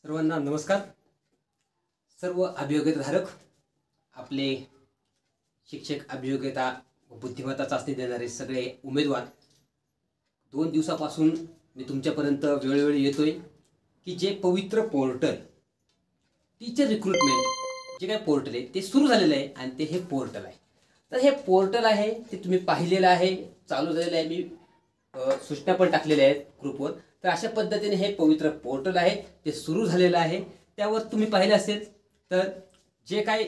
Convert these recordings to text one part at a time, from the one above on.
सर्वांना नमस्कार. सर्व अभियोग्यताधारक, आपले शिक्षक, अभियोग्यता व बुद्धिमत्ता चाचणी देणारे सगळे उमेदवार, 2 दिवसापासून मी तुमच्यापर्यंत वेळोवेळी येतोय की जे पवित्र पोर्टल टीचर रिक्रूटमेंट जे काय पोर्टल आहे ते सुरू झालेलं आहे आणि ते हे पोर्टल आहे. तर हे पोर्टल आहे ते तुम्ही पाहिलेलं आहे, चालू झालेलं आहे. मी सूचना पण टाकलेल्या आहेत ग्रुपवर. तर अशा पद्धतीने हे पवित्र पोर्टल आहे ते सुरू झालेलं आहे. त्यावर तुम्ही पाहिले असेल तर जे काही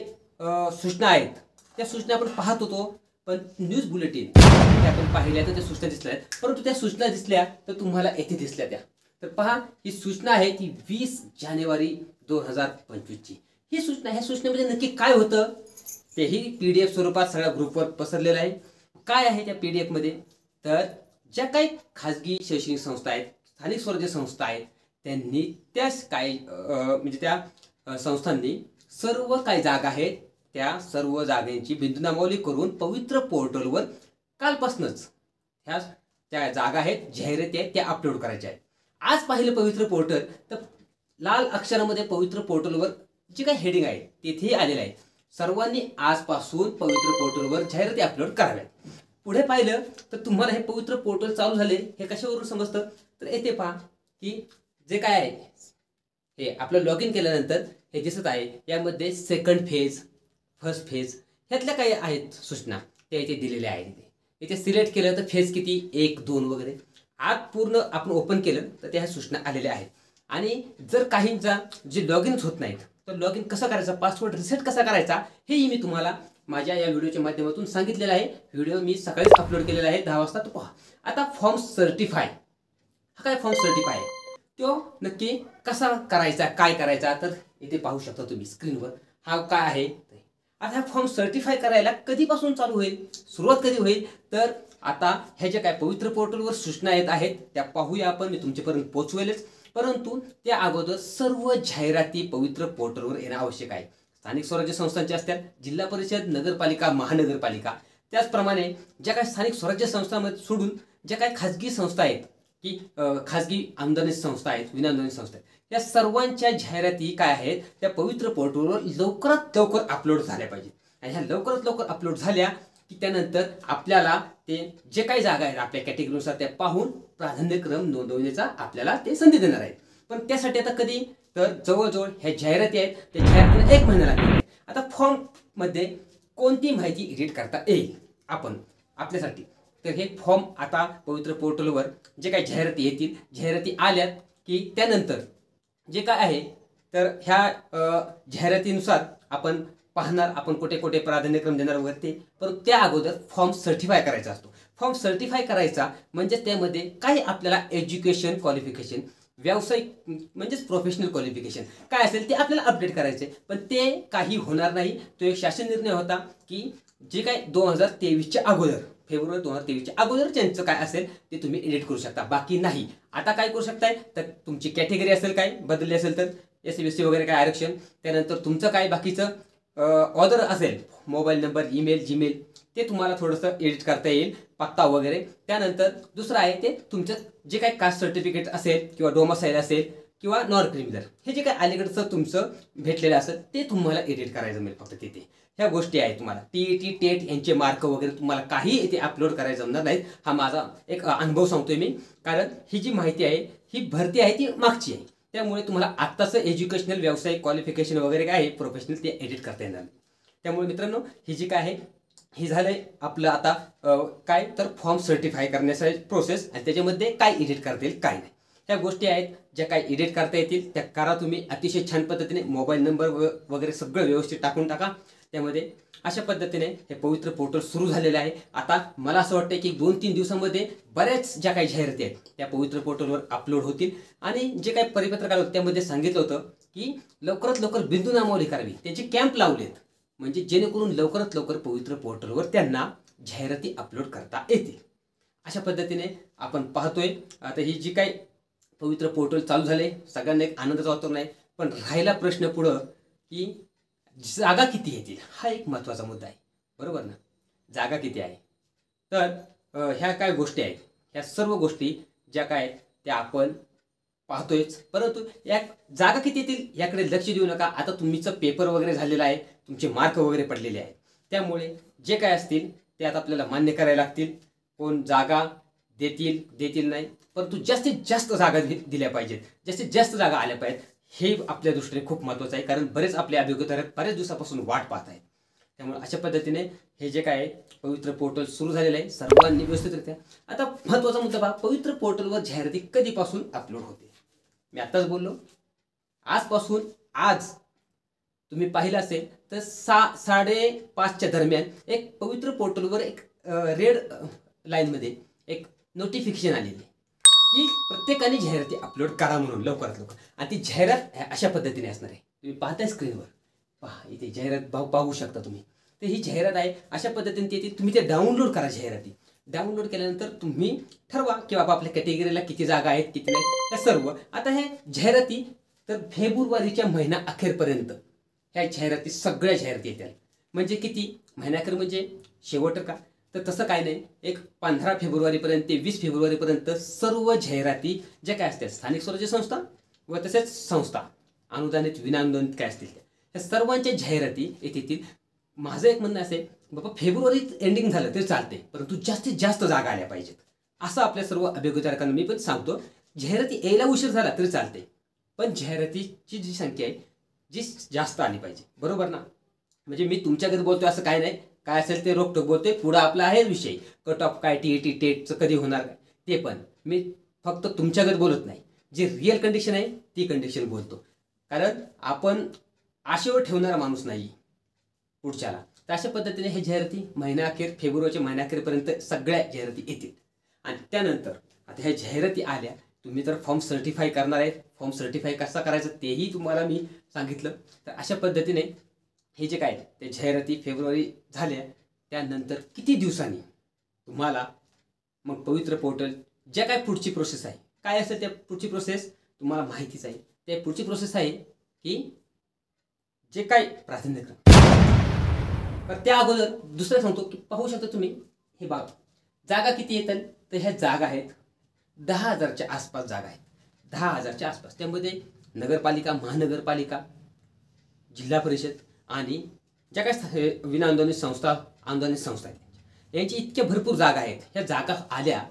सूचना आहेत त्या सूचना आपण पाहत होतो, पण न्यूज बुलेटिन ते आपण पाहिल्या तर त्या सूचना दिसल्या आहेत. परंतु त्या सूचना दिसल्या तर तुम्हाला येथे दिसल्या त्या. तर पहा, ही सूचना आहे ती 20 जानेवारी 2025ची. ही सूचना, ह्या सूचनेमध्ये नक्की काय होतं तेही PDF स्वरूपात सगळ्या ग्रुपवर पसरलेलं आहे. काय आहे त्या PDF मध्ये, तर ज्या काही खाजगी शैक्षणिक संस्था आहेत, स्थानिक स्वराज्य संस्था आहेत, त्यांनी त्याच काही म्हणजे त्या संस्थांनी सर्व काही जागा आहेत त्या सर्व जागांची बिंदूनामावली करून पवित्र पोर्टलवर कालपासूनच ह्या त्या जागा आहेत, जाहिराती आहेत, त्या अपलोड करायच्या आहेत. आज पाहिलं पवित्र पोर्टल तर लाल अक्षरामध्ये पवित्र पोर्टलवर जे काही हेडिंग आहे तेथेही आलेलं आहे, सर्वांनी आजपासून पवित्र पोर्टलवर जाहिराती अपलोड कराव्यात. पुढे पाहिलं तर तुम्हाला हे पवित्र पोर्टल चालू झाले हे कशावरून समजतं, तर येथे पहा की जे काय आहे हे आपलं लॉग इन केल्यानंतर हे दिसत आहे. यामध्ये सेकंड फेज, फर्स्ट फेज ह्यातल्या काही आहेत सूचना त्या इथे दिलेल्या आहेत. इथे सिलेक्ट केलं तर फेज किती, 1, 2 वगैरे. आज पूर्ण आपण ओपन केलं तर त्या सूचना आलेल्या आहेत. आणि जर काहींचा जे लॉग इनच होत नाहीत तर लॉग इन कसं करायचं, पासवर्ड रिसेट कसा करायचा हेही मी तुम्हाला माझ्या या व्हिडिओच्या माध्यमातून सांगितलेलं आहे. व्हिडिओ मी सकाळीच अपलोड केलेला आहे 10 वाजता. तो पहा. आता फॉर्म सर्टिफाय, हा काय फॉर्म सर्टिफाय आहे तो नक्की कसा करायचा, काय करायचा, तर इथे पाहू शकता तुम्ही स्क्रीनवर. हा काय आहे, आता हा फॉर्म सर्टिफाय करायला कधीपासून चालू होईल, सुरुवात कधी होईल, तर आता ह्या ज्या काय पवित्र पोर्टलवर सूचना येत आहेत त्या पाहूया आपण. मी तुमच्यापर्यंत पोहोचवेलच, परंतु त्या अगोदर सर्व जाहिराती पवित्र पोर्टलवर येणं आवश्यक आहे. स्थानिक स्वराज्य संस्थांच्या असतात, जिल्हा परिषद, नगरपालिका, महानगरपालिका, त्याचप्रमाणे ज्या काही स्थानिक स्वराज्य संस्थांमध्ये सोडून ज्या काही खाजगी संस्था आहेत की खाजगी अनुदानित संस्था आहेत, विनाअनुदानित संस्था आहेत, या सर्वांच्या जाहिराती काय आहेत त्या पवित्र पोर्टलवर लवकरात लवकर अपलोड झाल्या पाहिजेत. आणि ह्या लवकरात लवकर अपलोड झाल्या की त्यानंतर आपल्याला ते जे काही जागा आहेत आपल्या कॅटेगरीनुसार त्या पाहून प्राधान्यक्रम नोंदवण्याचा आपल्याला ते संधी देणार आहेत. पण त्यासाठी आता कधी, तर जवळजवळ ह्या जाहिराती आहेत त्या जाहिरातीला 1 महिना लागणार आहे. आता फॉर्म मध्ये कोणती माहिती एडिट करता येईल आपण आपल्यासाठी, तर हे फॉर्म आता पवित्र पोर्टलवर जे काही जाहिराती येतील, जाहिराती आल्यात की त्यानंतर जे काय आहे तर ह्या जाहिरातीनुसार आपण पाहणार, आपण कुठे कुठे प्राधान्यक्रम देणार वगैरे ते. परंतु त्या अगोदर फॉर्म सर्टिफाय करायचा असतो. फॉर्म सर्टिफाय करायचा म्हणजे त्यामध्ये काही आपल्याला एज्युकेशन क्वालिफिकेशन, व्यावसायिक म्हणजेच प्रोफेशनल क्वालिफिकेशन काय असेल ते आपल्याला अपडेट करायचे. पण ते काही होणार नाही. तो एक शासन निर्णय होता की जे काही 2023च्या अगोदर, फेब्रुवारी 2023च्या अगोदर ज्यांचं काय असेल ते तुम्ही एडिट करू शकता, बाकी नाही. आता काय करू शकताय, तर तुमची कॅटेगरी असेल काय बदलली असेल तर SC वगैरे काय आरक्षण, त्यानंतर तुमचं काय बाकीचं ऑर्डर असेल, मोबाईल नंबर, ईमेल, जीमेल, ते तुम्हाला थोडंसं एडिट करता येईल, पत्ता वगैरे. त्यानंतर दुसरं आहे ते तुमचं जे काही कास्ट सर्टिफिकेट असेल किंवा डोमासाईल असेल किंवा नॉन क्रिमिनल, हे जे काही अलीकडचं तुमचं भेटलेलं असेल ते तुम्हाला एडिट करायचं मिळेल फक्त तिथे. ह्या गोष्टी आहेत. तुम्हाला TET, टेट यांचे मार्क वगैरे तुम्हाला काही इथे अपलोड करायचं जमणार नाहीत. हा माझा एक अनुभव सांगतोय मी, कारण ही जी माहिती आहे ही भरती आहे ती मागची आहे. त्यामुळे तुम्हाला आत्ताचं एज्युकेशनल, व्यावसायिक क्वालिफिकेशन वगैरे काय आहे प्रोफेशनल ते एडिट करता येणार नाही. त्यामुळे मित्रांनो, ही जी काय आहे ही झालंय आपलं आता काय तर फॉर्म सर्टिफाय करण्याची प्रोसेस, आणि त्याच्यामध्ये काय एडिट करता येईल काय नाही ह्या गोष्टी आहेत. ज्या काही एडिट करता येतील त्या करा तुम्ही अतिशय छान पद्धतीने. मोबाईल नंबर वगैरे सगळं व्यवस्थित टाकून टाका त्यामध्ये. अशा पद्धतीने हे पवित्र पोर्टल सुरू झालेलं आहे. आता मला असं वाटतं की 2-3 दिवसांमध्ये बऱ्याच ज्या काही जाहिराती आहेत त्या पवित्र पोर्टलवर अपलोड होतील. आणि जे काही परिपत्रक आलं त्यामध्ये सांगितलं होतं की लवकरात लवकर बिंदूनामावली करावी, त्याचे कॅम्प लावलेत, म्हणजे जेणेकरून लवकरात लवकर पवित्र पोर्टलवर त्यांना जाहिराती अपलोड करता येतील. अशा पद्धतीने आपण पाहतोय. आता ही जी काही पवित्र पोर्टल चालू झाले सगळ्यांना एक आनंदाचं वातावरण आहे. पण राहिला प्रश्न पुढं की जागा किती येतील, हा एक महत्त्वाचा मुद्दा आहे, बरोबर ना. जागा किती आहे, तर ह्या काय गोष्टी आहेत, ह्या सर्व गोष्टी ज्या काय त्या आपण पाहतोयच, परंतु या जागा किती येतील याकडे लक्ष देऊ नका. आता तुमचं पेपर वगैरे झालेला आहे, तुमचे मार्क वगैरे पडलेले आहेत, त्यामुळे जे काय असतील ते आता आपल्याला मान्य करायला लागतील. कोण जागा देतील नाही, परंतु जास्तीत जास्त जागा दिल्या पाहिजेत, जास्तीत जास्त जागा आल्या पाहिजेत. हे आपल्या दृष्टीने खूप महत्त्वाचं आहे, कारण बरेच आपले अभियोगित बरेच दिवसापासून वाट पाहत आहेत. त्यामुळे अशा पद्धतीने हे जे काय पवित्र पोर्टल सुरू झालेलं आहे सर्वांनी व्यवस्थितरित्या. आता महत्त्वाचा मुद्दा पहा, पवित्र पोर्टलवर जाहिराती कधीपासून अपलोड होते. मी आत्ताच बोललो, आजपासून. आज तुम्ही पाहिलं असेल तर 5:30च्या दरम्यान एक पवित्र पोर्टलवर एक रेड लाईनमध्ये एक नोटिफिकेशन आलेली की प्रत्येकाने जाहिराती अपलोड करा म्हणून लवकरात लवकर. आणि ती जाहिरात अशा पद्धतीने असणार आहे. तुम्ही पाहताय स्क्रीनवर, पहा इथे जाहिरात पाहू शकता तुम्ही. तर ही जाहिरात आहे अशा पद्धतीने ती येते. तुम्ही ते डाउनलोड करा. जाहिराती डाउनलोड केल्यानंतर तुम्ही ठरवा की बाबा आपल्या कॅटेगरीला किती जागा आहेत किती नाही त्या सर्व. आता हे जाहिराती तर फेब्रुवारीच्या महिना अखेरपर्यंत ह्या जाहिराती सगळ्या जाहिराती येतात. म्हणजे किती महिन्याखेर म्हणजे शेवट का, तर तसं काय नाही. एक 15 फेब्रुवारीपर्यंत ते 20 फेब्रुवारीपर्यंत सर्व जाहिराती ज्या काय असतात स्थानिक स्वराज्य संस्था व तसेच संस्था अनुदानित विनाअनुदानित काय असतील त्या सर्वांच्या जाहिराती येतील. माझं एक म्हणणं असेल बाबा फेब्रुवारी एंडिंग झालं तरी चालते, परंतु जास्तीत जास्त जागा आल्या पाहिजेत असं आपल्या सर्व अभियोगितांना मी पण सांगतो. जाहिराती यायला उशीर झाला तरी चालते, पण जाहिरातीची जी संख्या आहे जी जास्त आली पाहिजे. बरोबर ना. म्हणजे मी तुमच्याकडे बोलतोय असं काय नाही, काय असेल ते रोखटोक बोलतोय. पुढं आपला आहे विषय कट ऑफ काय टी टेटचं कधी होणार काय ते, पण मी फक्त तुमच्याकडे बोलत नाही. जी रिअल कंडिशन आहे ती कंडिशन बोलतो, कारण आपण आशेवर ठेवणारा माणूस नाही पुढच्याला. तर अशा पद्धतीने हे जाहिराती महिन्याअखेर फेब्रुवारीच्या महिन्याअखेरपर्यंत सगळ्या जाहिराती येतील. आणि त्यानंतर आता ह्या जाहिराती आल्या, तुम्ही तर फॉर्म सर्टिफाय करणार आहेत. फॉर्म सर्टिफाय कसा करायचं तेही तुम्हाला मी सांगितलं. तर अशा पद्धतीने हे जे काय ते जाहिराती फेब्रुवारी झाल्या त्यानंतर किती दिवसांनी तुम्हाला मग पवित्र पोर्टल ज्या काय पुढची प्रोसेस आहे काय असेल त्या पुढची प्रोसेस तुम्हाला माहितीच आहे. त्या पुढची प्रोसेस आहे की जे काय प्राधान्यक्रम. तर त्या अगोदर दुसरं सांगतो की पाहू शकता तुम्ही हे बाब जागा किती येतात. तर ह्या जागा आहेत 10,000च्या आसपास जागा आहेत. 10,000च्या आसपास. त्यामध्ये नगरपालिका, महानगरपालिका, जिल्हा परिषद आणि ज्या काय विनाअनुदानित संस्था, अनुदानित संस्था आहेत यांची इतक्या भरपूर जागा आहेत. ह्या जागा आल्या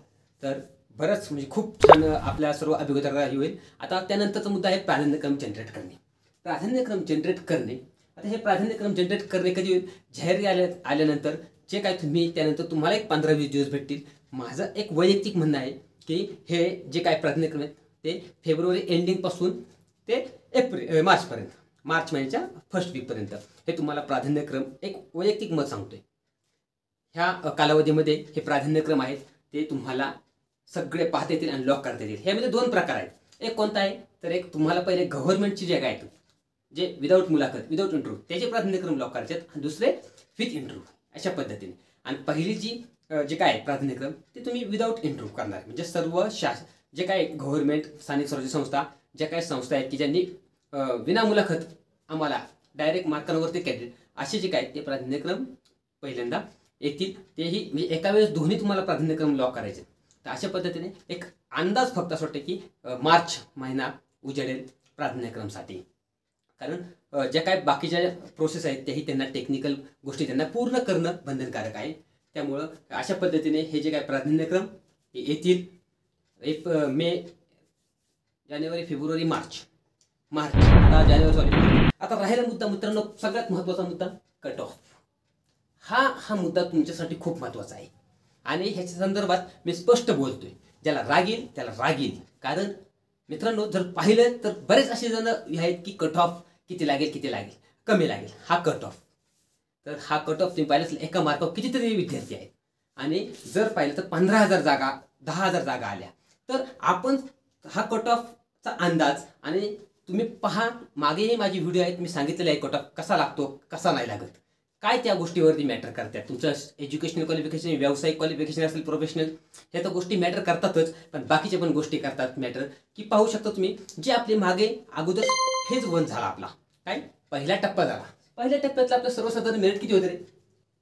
तर बरंच म्हणजे खूप छान आपल्या सर्व अभियोगितांना होईल. आता त्यानंतरचा मुद्दा आहे प्राधान्यक्रम जनरेट करणे. प्राधान्यक्रम जनरेट करणे. आता हे प्राधान्यक्रम जनरेट करणे कधी होईल, जाहिराती आल्यानंतर जे काय तुम्ही त्यानंतर तुम्हाला एक 15-20 दिवस भेटतील. माझं एक वैयक्तिक म्हणणं आहे की हे जे काय प्राधान्यक्रम आहेत ते फेब्रुवारी एंडिंगपासून ते मार्चपर्यंत, मार्च महिन्याच्या फर्स्ट वीकपर्यंत हे तुम्हाला प्राधान्यक्रम एक वैयक्तिक मत सांगतोय. ह्या कालावधीमध्ये हे प्राधान्यक्रम आहेत ते तुम्हाला सगळे पाहता येतील आणि लॉक करता येतील. ह्यामध्ये 2 प्रकार आहेत. एक कोणता आहे तर एक तुम्हाला पहिले गव्हर्नमेंटची जागा आहेत जे विदाऊट मुलाखत, विदाऊट इंटरव्ह्यू त्याचे प्राधान्यक्रम लॉक करायचे आहेत आणि दुसरे विथ इंटरव्ह्यू अशा पद्धतीने. आणि पहिली जी जे काय प्राधान्यक्रम ते तुम्ही विदाऊट इंटरव्ह्यू करणार. म्हणजे सर्व जे काय गव्हर्नमेंट, स्थानिक स्वराज्य संस्था, ज्या काही संस्था आहेत की ज्यांनी विनामुलाखत आम्हाला डायरेक्ट मार्कांवरती कॅन्डिडेट असे जे काय ते प्राधान्यक्रम पहिल्यांदा येतील. तेही म्हणजे एका वेळेस दोन्ही तुम्हाला प्राधान्यक्रम लॉक करायचे. तर अशा पद्धतीने एक अंदाज फक्त असं वाटतं की मार्च महिना उजेडेल प्राधान्यक्रमसाठी. कारण ज्या काय बाकीच्या प्रोसेस आहेत त्याही त्यांना टेक्निकल गोष्टी त्यांना पूर्ण करणं बंधनकारक आहे. त्यामुळं अशा पद्धतीने हे जे काय प्राधान्यक्रम हे येतील. मे, जानेवारी, फेब्रुवारी, मार्च. आता जानेवारी आता राहिला मुद्दा मित्रांनो, सगळ्यात महत्त्वाचा मुद्दा कट ऑफ. हा मुद्दा तुमच्यासाठी खूप महत्त्वाचा आहे आणि ह्याच्या संदर्भात मी स्पष्ट बोलतोय. ज्याला राग येईल त्याला राग येईल. कारण मित्रांनो जर पाहिलं तर बरेच असे जण आहेत की कट ऑफ किती लागेल कमी लागेल. हा कट ऑफ, तर हा कट ऑफ तुम्ही पाहिलं असेल एका मार्कावर कितीतरी विद्यार्थी आहेत. आणि जर पाहिलं तर 15,000 जागा, 10,000 जागा आल्या तर आपण हा कट ऑफचा अंदाज. आणि तुम्ही पहा मागेही माझी व्हिडिओ आहेत, मी सांगितलेलं आहे कट ऑफ कसा लागतो कसा नाही लागत, काय त्या गोष्टीवरती मॅटर करतात. तुमचं एज्युकेशनल क्वालिफिकेशन, व्यावसायिक क्वालिफिकेशन असेल, प्रोफेशनल, ह्या तर गोष्टी मॅटर करतातच, पण बाकीच्या पण गोष्टी करतात मॅटर. की पाहू शकता तुम्ही जे आपले मागे अगोदर फेज 1 झाला आपला, काय पहिला टप्पा झाला. पहिल्या टप्प्यातला आपलं सर्वसाधारण मेरिट किती होते रे,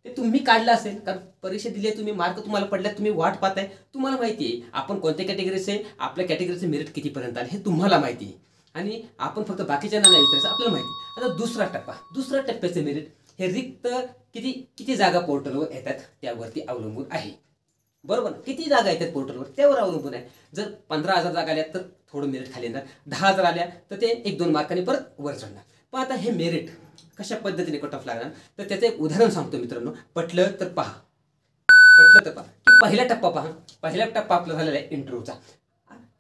ते तुम्ही काढलं असेल, कारण परीक्षा दिली आहे तुम्ही, मार्क तुम्हाला पडल्यात, तुम्ही वाट पाहताय, तुम्हाला माहिती आहे आपण कोणत्या कॅटेगरीचे, आपल्या कॅटेगरीचे मेरिट कितीपर्यंत आले हे तुम्हाला माहिती आहे, आणि आपण फक्त बाकीच्यांना नाही विचारायचं, आपल्याला माहिती आहे. आता दुसऱ्या टप्प्याचे मेरिट हे रिक्त किती जागा पोर्टलवर येतात त्यावरती अवलंबून आहे. बरोबर ना, किती जागा येतात पोर्टलवर त्यावर अवलंबून आहे. जर 15,000 जागा आल्या तर थोडं मेरिट खाली येणार, 10,000 आल्या तर ते 1-2 मार्कांनी परत वर चढणार. पण आता हे मेरिट कशा पद्धतीने कट ऑफ लागणार, तर त्याचं एक उदाहरण सांगतो मित्रांनो. पटलं तर पहा की पहिला टप्पा आपला झालेला आहे इंटरव्ह्यूचा.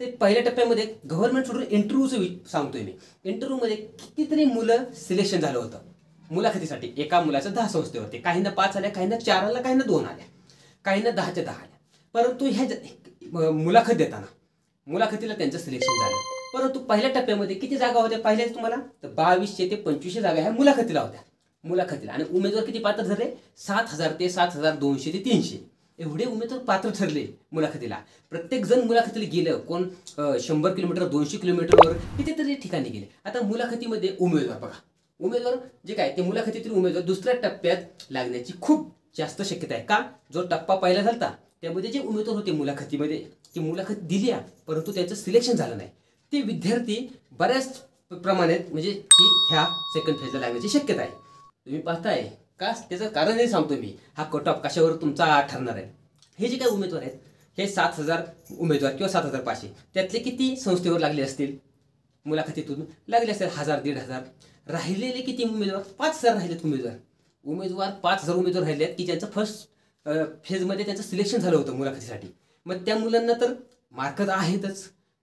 ते पहिल्या टप्प्यामध्ये गव्हर्नमेंट सोडून इंटरव्ह्यूचं सांगतोय मी. इंटरव्ह्यूमध्ये कितीतरी मुलं सिलेक्शन झालं होतं मुलाखतीसाठी. एका मुलाचं 10 संस्थेवरती, काहींना 5 आल्या, काहींना 4 आल्या, काहींना 2 आल्या, काहींना 10च्या 10 आल्या. परंतु ह्या मुलाखतीला त्यांचं सिलेक्शन झालं. परंतु पहिल्या टप्प्यामध्ये किती जागा होत्या पाहिल्याच तुम्हाला, तर 2200 ते 2500 जागा ह्या मुलाखतीला होत्या. आणि उमेदवार किती पात्र ठरले, 7,000 ते 7,200 ते 300 एवढे उमेदवार पात्र ठरले मुलाखतीला. प्रत्येक जण मुलाखतीला गेलं, कोण 100 किलोमीटर, 200 किलोमीटरवर कितीतरी ठिकाणी गेले. आता मुलाखतीमध्ये उमेदवार जे काय ते मुलाखतीतील उमेदवार दुसऱ्या टप्प्यात लागण्याची खूप जास्त शक्यता आहे. का, जो टप्पा पहिला झाला त्यामध्ये जे उमेदवार होते मुलाखतीमध्ये, ती मुलाखत दिली परंतु त्यांचं सिलेक्शन झालं नाही, ते विद्यार्थी बऱ्याच प्रमाणात म्हणजे की ह्या सेकंड फेजला लागण्याची शक्यता आहे. तुम्ही पाहताय का, त्याचं कारण हे सांगतो मी. हा कट ऑफ कशावर तुमचा ठरणार आहे. हे जे काही उमेदवार आहेत, हे 7,000 उमेदवार किंवा 7,500 त्यातले किती संस्थेवर लागले असतील, मुलाखतीतून लागले असतील 1,000-1,500. राहिलेले किती उमेदवार, 5,000 राहिलेत उमेदवार 5,000 उमेदवार राहिले आहेत की ज्यांचं फर्स्ट फेजमध्ये त्यांचं सिलेक्शन झालं होतं मुलाखतीसाठी. मग त्या मुलांना तर मार्क आहेतच.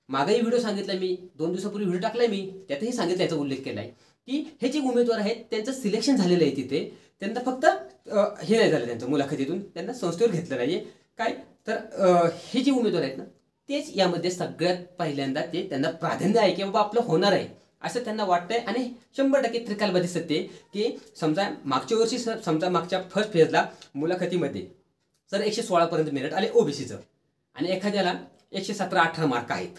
मागेही व्हिडिओ सांगितला मी, 2 दिवसापूर्वी व्हिडिओ टाकलाय मी, त्यातही सांगितलं, याचा उल्लेख केला आहे की हे जे उमेदवार आहेत त्यांचं सिलेक्शन झालेलं आहे तिथे, त्यांना फक्त हे नाही झालं, त्यांचं मुलाखतीतून त्यांना संस्थेवर घेतलं नाही काय. तर हे जे उमेदवार आहेत ना, तेच यामध्ये सगळ्यात पहिल्यांदा त्यांना प्राधान्य आहे की बाबा आपलं होणार आहे असं त्यांना वाटतंय. आणि 100% त्रिकालबाधी सत्य की समजा मागच्या वर्षी मागच्या फर्स्ट फेजला मुलाखतीमध्ये जर 116 पर्यंत मेरिट आले ओबीसीचं, आणि एखाद्याला 117-18 मार्क आहेत,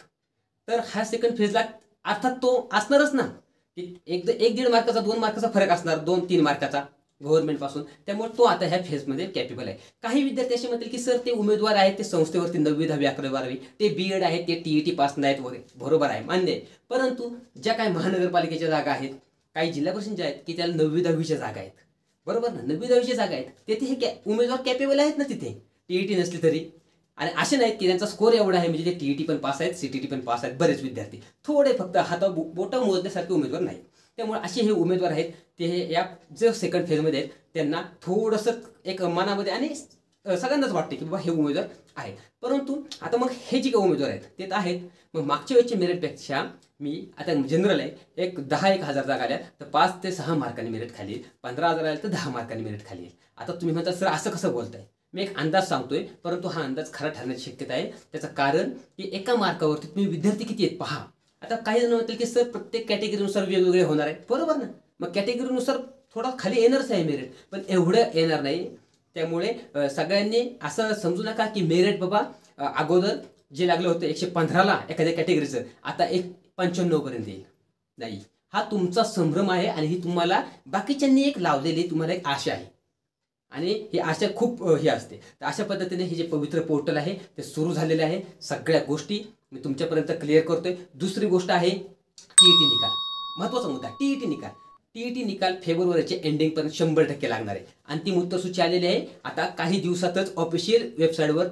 तर हा सेकंड फेजला अर्थात तो असणारच ना की 1-1.5 मार्काचा, 2 मार्काचा फरक असणार, 2-3 मार्काचा गव्हर्नमेंट पासून. त्यामुळे तो आता ह्या फेजमध्ये कॅपेबल आहे. काही विद्यार्थी असे म्हणतील की सर ते उमेदवार आहेत ते संस्थेवरती 9वी, 10वी, 11वी, 12वी, ते BEd आहेत, ते TET पास नाहीत वगैरे, बरोबर आहे, मान्य आहे. परंतु ज्या काही महानगरपालिकेच्या जागा आहेत, काही जिल्हा परिषदेच्या आहेत की त्याला 9वी, 10वीच्या जागा आहेत, बरोबर ना, 9वी, 10वीच्या जागा आहेत, तेथे हे उमेदवार कॅपेबल आहेत ना तिथे, TET नसली तरी. आणि असे नाहीत की त्यांचा स्कोर एवढा आहे म्हणजे ते TET पण पास आहेत, CTT पण पास आहेत. बरेच विद्यार्थी थोडे फक्त बोटं मोजण्यासारखे उमेदवार नाहीत. त्यामुळे असे हे उमेदवार आहेत ते या जे सेकंड फेजमध्ये आहेत त्यांना थोडंसं एक मनामध्ये आणि सगळ्यांनाच वाटते की बाबा हे उमेदवार आहेत. परंतु आता मग हे जे काही उमेदवार आहेत ते तर आहेत, मग मागच्या वेळेच्या मेरिटपेक्षा मी आता जनरल आहे, एक 10,000 जागा आल्या तर 5 ते 6 मार्कांनी मेरिट खाली येईल, 15,000 आल्या तर 10 मार्कांनी मेरिट खाली येईल. आता तुम्ही म्हणता सर असं कसं बोलताय, मी एक अंदाज सांगतोय, परंतु हा अंदाज खरा ठरण्याची शक्यता आहे. त्याचं कारण की एका मार्कावरती तुम्ही विद्यार्थी किती आहेत पहा. आता काही जण म्हणतील की सर प्रत्येक कॅटेगरीनुसार वेगवेगळे होणार आहे, बरोबर ना, मग कॅटेगरीनुसार थोडा खाली येणारच आहे मेरिट, पण एवढं येणार नाही. त्यामुळे सगळ्यांनी असं समजू नका की मेरिट बाबा अगोदर जे लागलं होतं 115ला एखाद्या कॅटेगरीचं आता 95 पर्यंत येईल. नाही, हा तुमचा संभ्रम आहे आणि ही तुम्हाला बाकीच्यांनी एक लावलेली तुम्हाला एक आशा आहे, आणि ही आशा खूप हे असते. तर अशा पद्धतीने हे जे पवित्र पोर्टल आहे ते सुरू झालेले आहे. सगळ्या गोष्टी मी तुमच्यापर्यंत क्लिअर करतोय. दुसरी गोष्ट आहे TET निकाल, महत्त्वाचा मुद्दा. TET निकाल फेब्रुवारीच्या एंडिंगपर्यंत 100% लागणार आहे. अंतिम उत्तरसूची आलेली आहे, आता काही दिवसातच ऑफिशियल वेबसाईटवर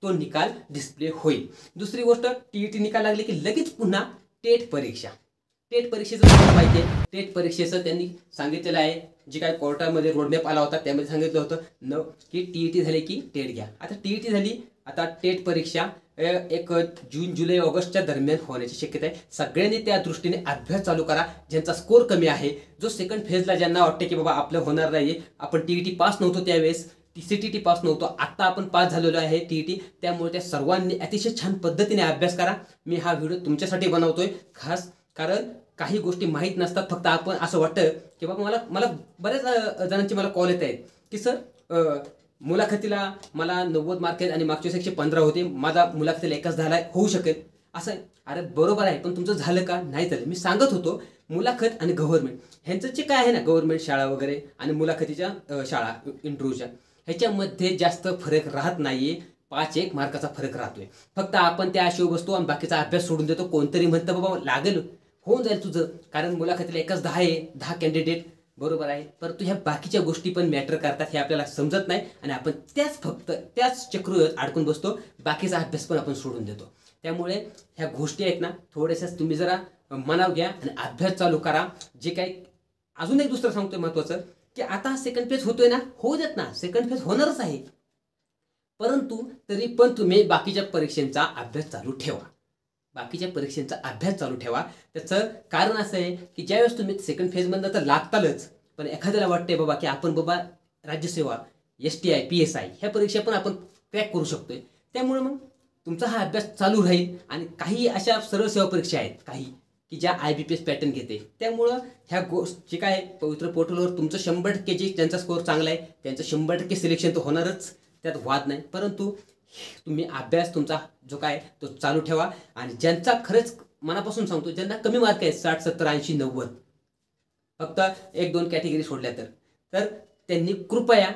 तो निकाल डिस्प्ले होईल. दुसरी गोष्ट, TET निकाल लागले की लगेच पुन्हा टेट परीक्षेचं माहिती आहे. टेट परीक्षेचं त्यांनी सांगितलेलं आहे, जे काय कोर्टामध्ये रोडमॅप आला होता त्यामध्ये सांगितलं होतं की TET झाली की टेट घ्या. आता TET झाली, आता टेट परीक्षा एक जून, जुलै, ऑगस्टच्या दरम्यान होण्याची शक्यता आहे. सगळ्यांनी त्या दृष्टीने अभ्यास चालू करा. ज्यांचा स्कोर कमी आहे, जो सेकंड फेजला ज्यांना वाटते की बाबा आपलं होणार नाही, आपण TET पास नव्हतो त्यावेळेस, CTT पास नव्हतो, आता आपण पास झालेलो आहे TET, त्यामुळे त्या सर्वांनी अतिशय छान पद्धतीने अभ्यास करा. मी हा व्हिडिओ तुमच्यासाठी बनवतोय खास, कारण काही गोष्टी माहीत नसतात. फक्त आपण असं वाटतं की बाबा मला बऱ्याच जणांचे मला कॉल येत आहेत की सर मुलाखतीला मला 90 मार्क आहेत आणि मागच्या 115 होते, माझा मुलाखतीला 1च झाला होऊ शकेल. असं आहे. अरे बरोबर आहे, पण तुमचं झालं का? नाही झालं. मी सांगत होतो मुलाखत आणि गव्हर्नमेंट ह्यांचं जे काय आहे ना, गव्हर्नमेंट शाळा वगैरे आणि मुलाखतीच्या शाळा इंटरव्ह्यूच्या, ह्याच्यामध्ये जास्त फरक राहत नाहीये. 5-1 मार्काचा फरक राहतोय. फक्त आपण त्या आशेवर बसतो आणि बाकीचा अभ्यास सोडून देतो. कोणतरी म्हणतं बाबा लागेल, होऊन जाईल तुझं, कारण मुलाखतीला एकच 10 आहे, 10 कॅन्डिडेट. बरोबर आहे, परंतु ह्या बाकीच्या गोष्टी पण मॅटर करतात हे आपल्याला समजत नाही आणि आपण फक्त त्याच चक्रात अडकून बसतो. बाकीचा अभ्यास पण आपण सोडून देतो. त्यामुळे ह्या गोष्टी आहेत ना, थोड्याशा तुम्ही जरा मनाव घ्या आणि अभ्यास चालू करा. जे काही अजून एक दुसरं सांगतोय महत्त्वाचं, की आता सेकंड फेज होतोय ना, होऊ देत ना, सेकंड फेज होणारच आहे. परंतु तरी पण तुम्ही बाकीच्या परीक्षांचा अभ्यास चालू ठेवा. बाकीच्या परीक्षांचा अभ्यास चालू ठेवा. त्याचं कारण असं आहे की ज्यावेळेस तुम्ही सेकंड फेजमधनं तर लागतालच, पण एखाद्याला वाटते बाबा की आपण बाबा राज्यसेवा, STI, PSI ह्या परीक्षा पण आपण क्रॅक करू शकतोय. त्यामुळे मग तुमचा हा अभ्यास चालू राहील. आणि काही अशा सरळ सेवा परीक्षा आहेत काही की ज्या IBPS पॅटर्न घेते. त्यामुळं ह्या गोष्टी काय पवित्र पोर्टलवर तुमचं 100% जे ज्यांचा स्कोअर चांगला आहे त्यांचं 100% सिलेक्शन तर होणारच, त्यात वाद नाही. परंतु तुम्ही अभ्यास तुमचा जो काय तो चालू ठेवा. आणि ज्यांचा खरंच मनापासून सांगतो, ज्यांना कमी मार्क आहेत 60, 70, 80, 90, फक्त 1-2 कॅटेगरी सोडल्या तर त्यांनी कृपया,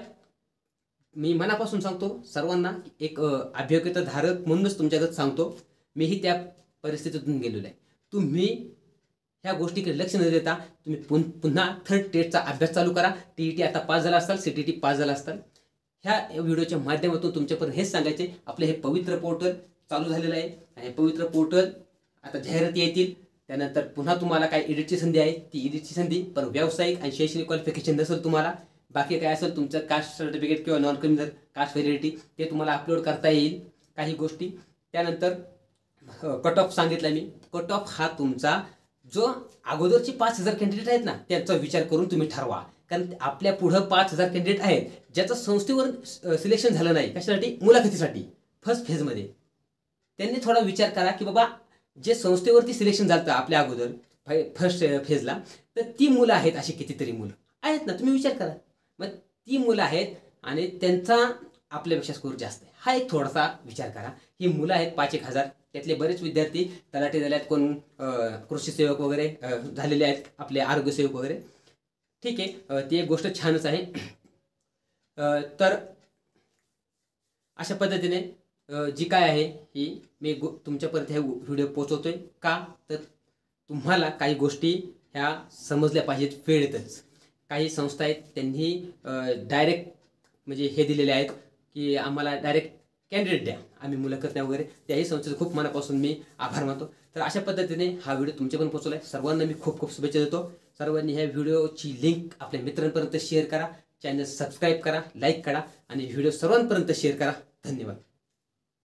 मी मनापासून सांगतो सर्वांना, एक अभियोग्यता धारक म्हणूनच तुमच्याकडे सांगतो, मीही त्या परिस्थितीतून गेलेलो आहे. तुम्ही ह्या गोष्टीकडे लक्ष न देता तुम्ही पुन्हा थर्ड टेटचा अभ्यास चालू करा. TET आता पास झाला असाल, CTT पास झाला असाल. ह्या व्हिडिओच्या माध्यमातून तुमच्यापर्यंत हेच सांगायचे, आपले हे पवित्र पोर्टल चालू झालेलं आहे आणि हे पवित्र पोर्टल आता जाहिराती येतील. त्यानंतर पुन्हा तुम्हाला काय एडिटची संधी आहे, ती एडिटची संधी, पण व्यावसायिक आणि शैक्षणिक क्वालिफिकेशन नसेल तुम्हाला, बाकी काय असेल तुमचं कास्ट सर्टिफिकेट किंवा नॉन क्रिमिनल कास्ट व्हॅलिडिटी, ते तुम्हाला अपलोड करता येईल काही गोष्टी. त्यानंतर कट ऑफ सांगितला मी. कट ऑफ हा तुमचा जो अगोदरची 5000 कॅन्डिडेट आहेत ना, त्यांचा विचार करून तुम्ही ठरवा. कारण आपल्या पुढं 5000 कॅन्डिडेट आहेत ज्याचं संस्थेवर सिलेक्शन झालं नाही. कशासाठी? मुलाखतीसाठी फर्स्ट फेजमध्ये. त्यांनी थोडा विचार करा की बाबा जे संस्थेवरती सिलेक्शन झालं आपल्या अगोदर फर्स्ट फेजला, तर ती मुलं आहेत, अशी कितीतरी मुलं आहेत ना, तुम्ही विचार करा. मग ती मुलं आहेत आणि त्यांचा आपल्यापेक्षा स्कोर जास्त आहे, हा एक थोडासा विचार करा. ही मुलं आहेत 5-1 हजार, त्यातले बरेच विद्यार्थी तलाठी झाले आहेत, कोण कृषी सेवक वगैरे झालेले आहेत, आपले आरोग्य सेवक वगैरे. ठीक आहे, ती एक गोष्ट छानच आहे. तर अशा पद्धतीने जी काय आहे ही मी तुमच्यापर्यंत हे व्हिडिओ पोचवतोय का, तर तुम्हाला काही गोष्टी ह्या समजल्या पाहिजेत वेळेतच. काही संस्था आहेत त्यांनी डायरेक्ट म्हणजे हे दिलेले आहेत की आम्हाला डायरेक्ट कॅन्डिडेट द्या, आम्ही मुलाखत नाही वगैरे. त्याही संस्थेचं खूप मनापासून मी आभार मानतो. तर अशा पद्धतीने हा व्हिडिओ तुमच्यापर्यंत पोहोचवला आहे. सर्वांना मी खूप खूप शुभेच्छा देतो. सर्वांनी ह्या व्हिडिओची लिंक आपल्या मित्रांपर्यंत शेअर करा, चॅनल सबस्क्राईब करा, लाईक करा आणि व्हिडिओ सर्वांपर्यंत शेअर करा. धन्यवाद.